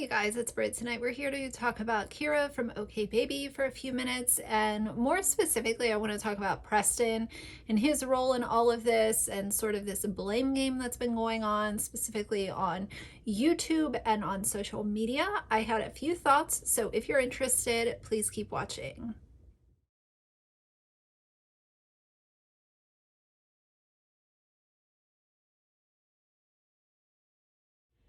you guys, it's Britt. Tonight we're here to talk about Kyra from Okbaby for a few minutes, and more specifically I want to talk about Preston and his role in all of this and sort of this blame game that's been going on specifically on YouTube and on social media. I had a few thoughts, so if you're interested, please keep watching.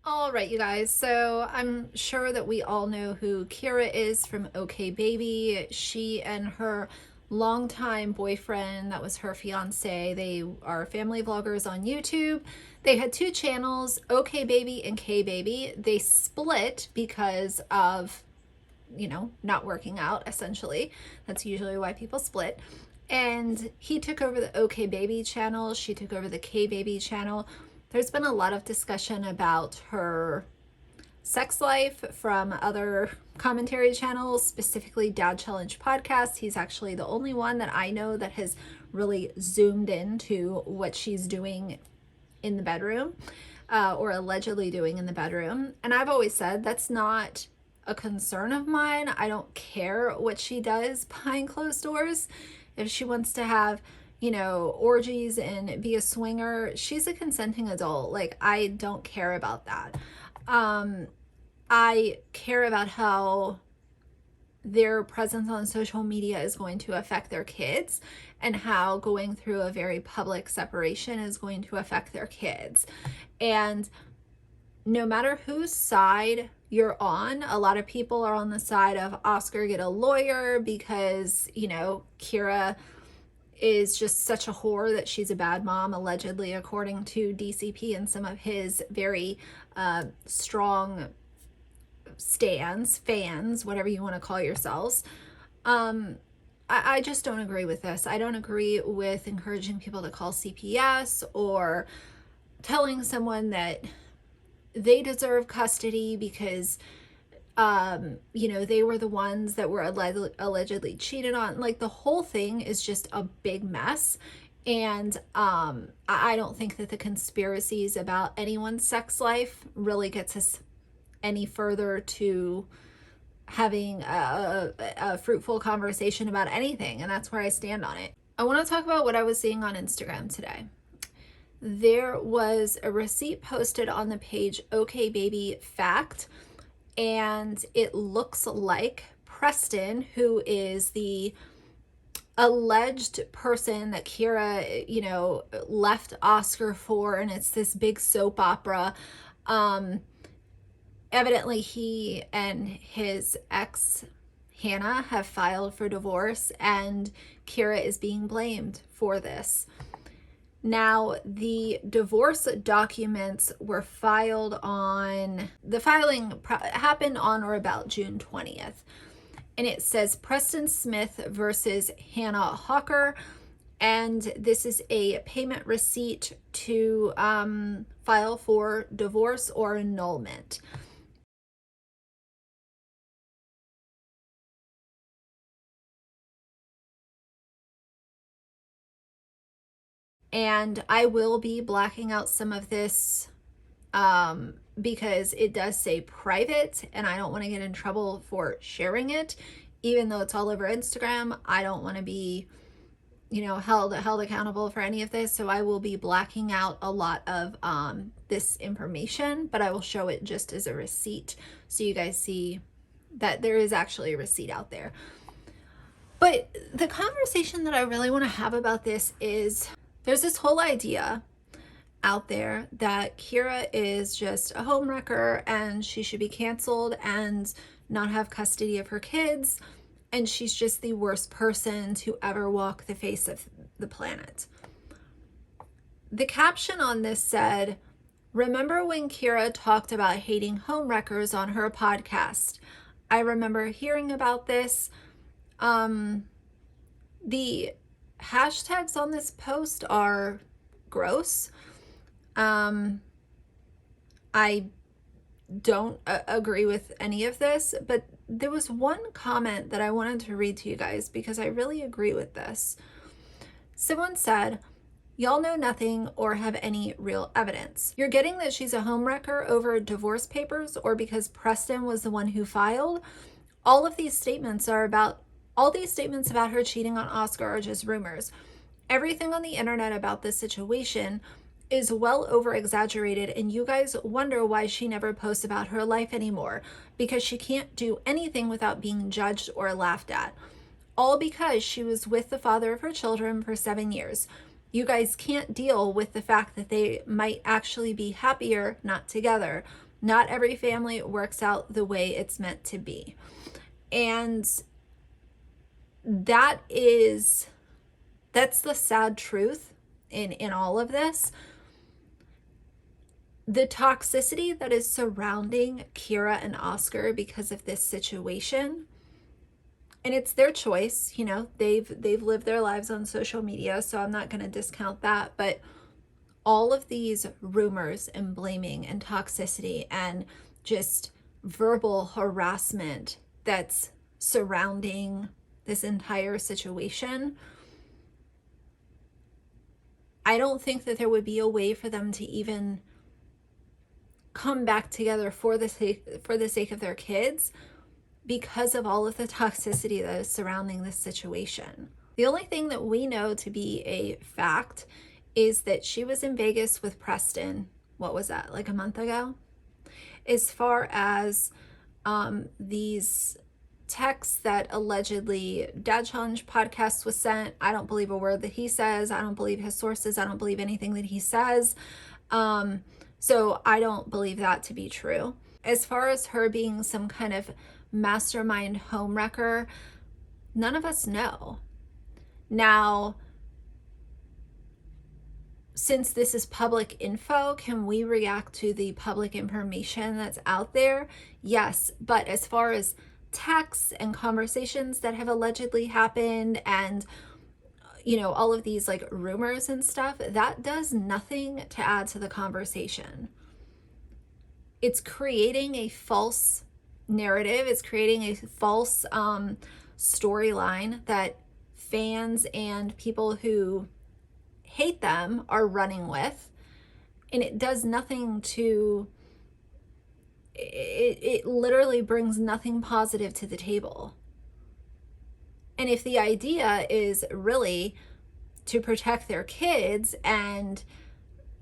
All right, you guys, so I'm sure that we all know who Kyra is from Okbaby. She and her longtime boyfriend, that was her fiance, they are family vloggers on YouTube. They had two channels, Okbaby and Kbaby. They split because of, not working out, essentially. That's usually why people split. And he took over the Okbaby channel, she took over the Kbaby channel. There's been a lot of discussion about her sex life from other commentary channels, specifically Dad Challenge podcast. He's actually the only one that I know that has really zoomed into what she's doing in the bedroom, or allegedly doing in the bedroom. And I've always said that's not a concern of mine. I don't care what she does behind closed doors. If she wants to have orgies and be a swinger, she's a consenting adult. Like, I don't care about that. I care about how their presence on social media is going to affect their kids and how going through a very public separation is going to affect their kids. And no matter whose side you're on, a lot of people are on the side of Oscar get a lawyer because, Kyra is just such a whore that she's a bad mom, allegedly, according to DCP and some of his very strong fans, whatever you want to call yourselves. I just don't agree with this. I don't agree with encouraging people to call CPS or telling someone that they deserve custody because they were the ones that were allegedly cheated on. Like, the whole thing is just a big mess. And I don't think that the conspiracies about anyone's sex life really gets us any further to having a fruitful conversation about anything. And that's where I stand on it. I want to talk about what I was seeing on Instagram today. There was a receipt posted on the page Okbaby Fact, and it looks like Preston, who is the alleged person that Kyra, left Oscar for, and it's this big soap opera. Evidently, he and his ex, Hannah, have filed for divorce, and Kyra is being blamed for this. Now, the divorce documents were filed on, the filing happened on or about June 20th. And it says Preston Smith versus Hannah Hawker. And this is a payment receipt to file for divorce or annulment. And I will be blacking out some of this because it does say private, and I don't want to get in trouble for sharing it. Even though it's all over Instagram, I don't want to be, held accountable for any of this. So I will be blacking out a lot of this information, but I will show it just as a receipt so you guys see that there is actually a receipt out there. But the conversation that I really want to have about this is, there's this whole idea out there that Kyra is just a homewrecker and she should be canceled and not have custody of her kids, and she's just the worst person to ever walk the face of the planet. The caption on this said, "Remember when Kyra talked about hating homewreckers on her podcast? I remember hearing about this." The hashtags on this post are gross. I don't agree with any of this, but there was one comment that I wanted to read to you guys because I really agree with this. Someone said, Y'all know nothing or have any real evidence. You're getting that she's a homewrecker over divorce papers or because Preston was the one who filed. All these statements about her cheating on Oscar are just rumors. Everything on the internet about this situation is well over exaggerated, and you guys wonder why she never posts about her life anymore, because she can't do anything without being judged or laughed at. All because she was with the father of her children for 7 years. You guys can't deal with the fact that they might actually be happier not together. Not every family works out the way it's meant to be. And that's the sad truth in all of this. The toxicity that is surrounding Kyra and Oscar because of this situation, and it's their choice, you know, they've lived their lives on social media, so I'm not going to discount that, but all of these rumors and blaming and toxicity and just verbal harassment that's surrounding this entire situation, I don't think that there would be a way for them to even come back together for the sake of their kids because of all of the toxicity that is surrounding this situation. The only thing that we know to be a fact is that she was in Vegas with Preston. What was that, like a month ago? As far as these texts that allegedly Dad Challenge podcast was sent, I don't believe a word that he says. I don't believe his sources. I don't believe anything that he says. So I don't believe that to be true. As far as her being some kind of mastermind homewrecker, none of us know. Now, since this is public info, can we react to the public information that's out there? Yes, but as far as texts and conversations that have allegedly happened and, you know, all of these like rumors and stuff, that does nothing to add to the conversation. It's creating a false narrative. It's creating a false storyline that fans and people who hate them are running with, and it does nothing to, it literally brings nothing positive to the table. And if the idea is really to protect their kids and,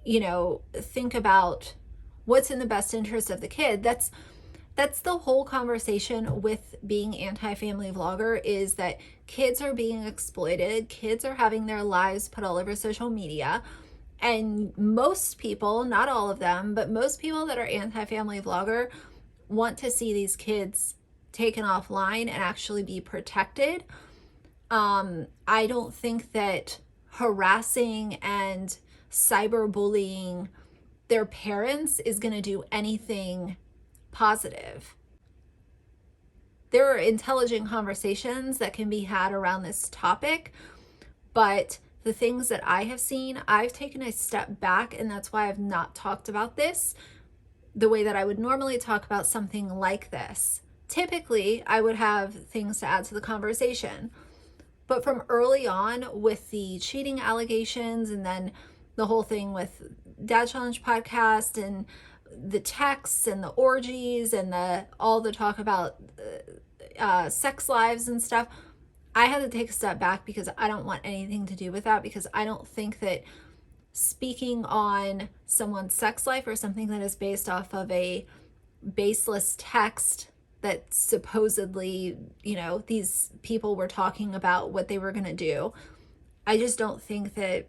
you know, think about what's in the best interest of the kid, that's the whole conversation with being anti-family vlogger, is that kids are being exploited, kids are having their lives put all over social media, and most people, not all of them, but most people that are anti-family vlogger want to see these kids taken offline and actually be protected. I don't think that harassing and cyberbullying their parents is going to do anything positive. There are intelligent conversations that can be had around this topic, but the things that I have seen, I've taken a step back, and that's why I've not talked about this the way that I would normally talk about something like this. Typically, I would have things to add to the conversation, but from early on with the cheating allegations and then the whole thing with Dad Challenge podcast and the texts and the orgies and all the talk about sex lives and stuff, I had to take a step back because I don't want anything to do with that, because I don't think that speaking on someone's sex life or something that is based off of a baseless text that supposedly, you know, these people were talking about what they were going to do, I just don't think that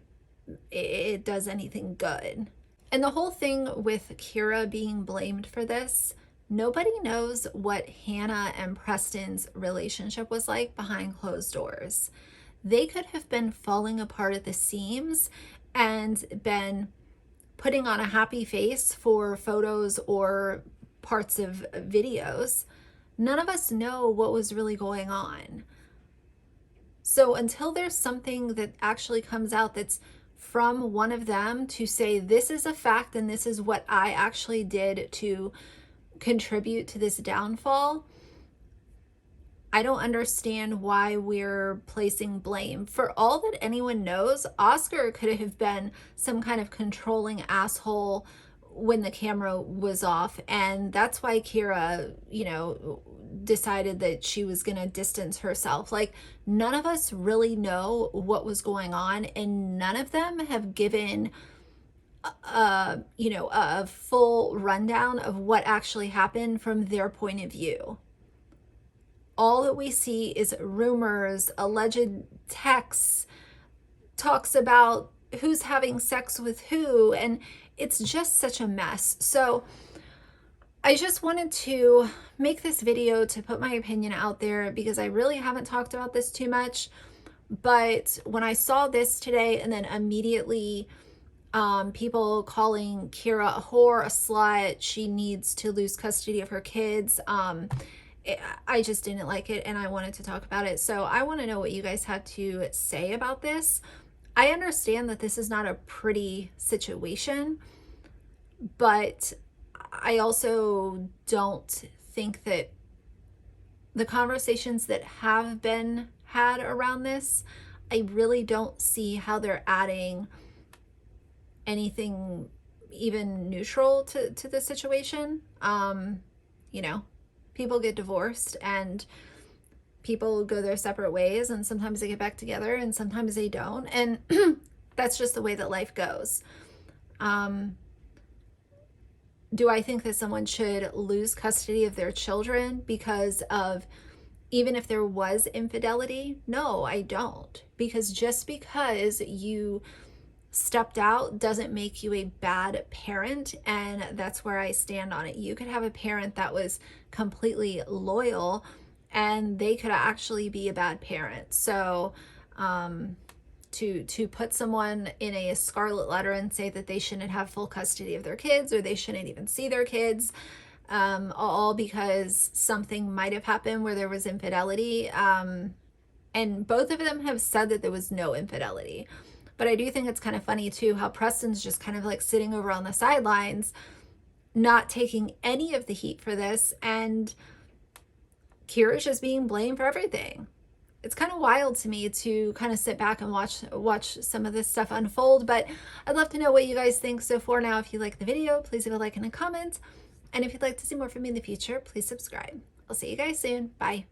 it does anything good. And the whole thing with Kyra being blamed for this, nobody knows what Hannah and Preston's relationship was like behind closed doors. They could have been falling apart at the seams and been putting on a happy face for photos or parts of videos. None of us know what was really going on. So until there's something that actually comes out that's from one of them to say, this is a fact and this is what I actually did to contribute to this downfall, I don't understand why we're placing blame. For all that anyone knows, Oscar could have been some kind of controlling asshole when the camera was off. And that's why Kyra, decided that she was going to distance herself. Like, none of us really know what was going on, and none of them have given a full rundown of what actually happened from their point of view. All that we see is rumors, alleged texts, talks about who's having sex with who, and it's just such a mess. So I just wanted to make this video to put my opinion out there, because I really haven't talked about this too much. But when I saw this today, and then immediately people calling Kyra a whore, a slut, she needs to lose custody of her kids, I just didn't like it, and I wanted to talk about it. So I want to know what you guys have to say about this. I understand that this is not a pretty situation, but I also don't think that the conversations that have been had around this, I really don't see how they're adding anything even neutral to the situation. People get divorced and people go their separate ways, and sometimes they get back together and sometimes they don't. And that's just the way that life goes. Do I think that someone should lose custody of their children because of, even if there was infidelity? No, I don't. Because just because you stepped out doesn't make you a bad parent, and that's where I stand on it. You could have a parent that was completely loyal and they could actually be a bad parent. So to put someone in a scarlet letter and say that they shouldn't have full custody of their kids, or they shouldn't even see their kids, all because something might have happened where there was infidelity, and both of them have said that there was no infidelity. But I do think it's kind of funny too how Preston's just kind of like sitting over on the sidelines, not taking any of the heat for this, and Kyra's just being blamed for everything. It's kind of wild to me to kind of sit back and watch some of this stuff unfold. But I'd love to know what you guys think. So for now, if you like the video, please leave a like and a comment. And if you'd like to see more from me in the future, please subscribe. I'll see you guys soon. Bye.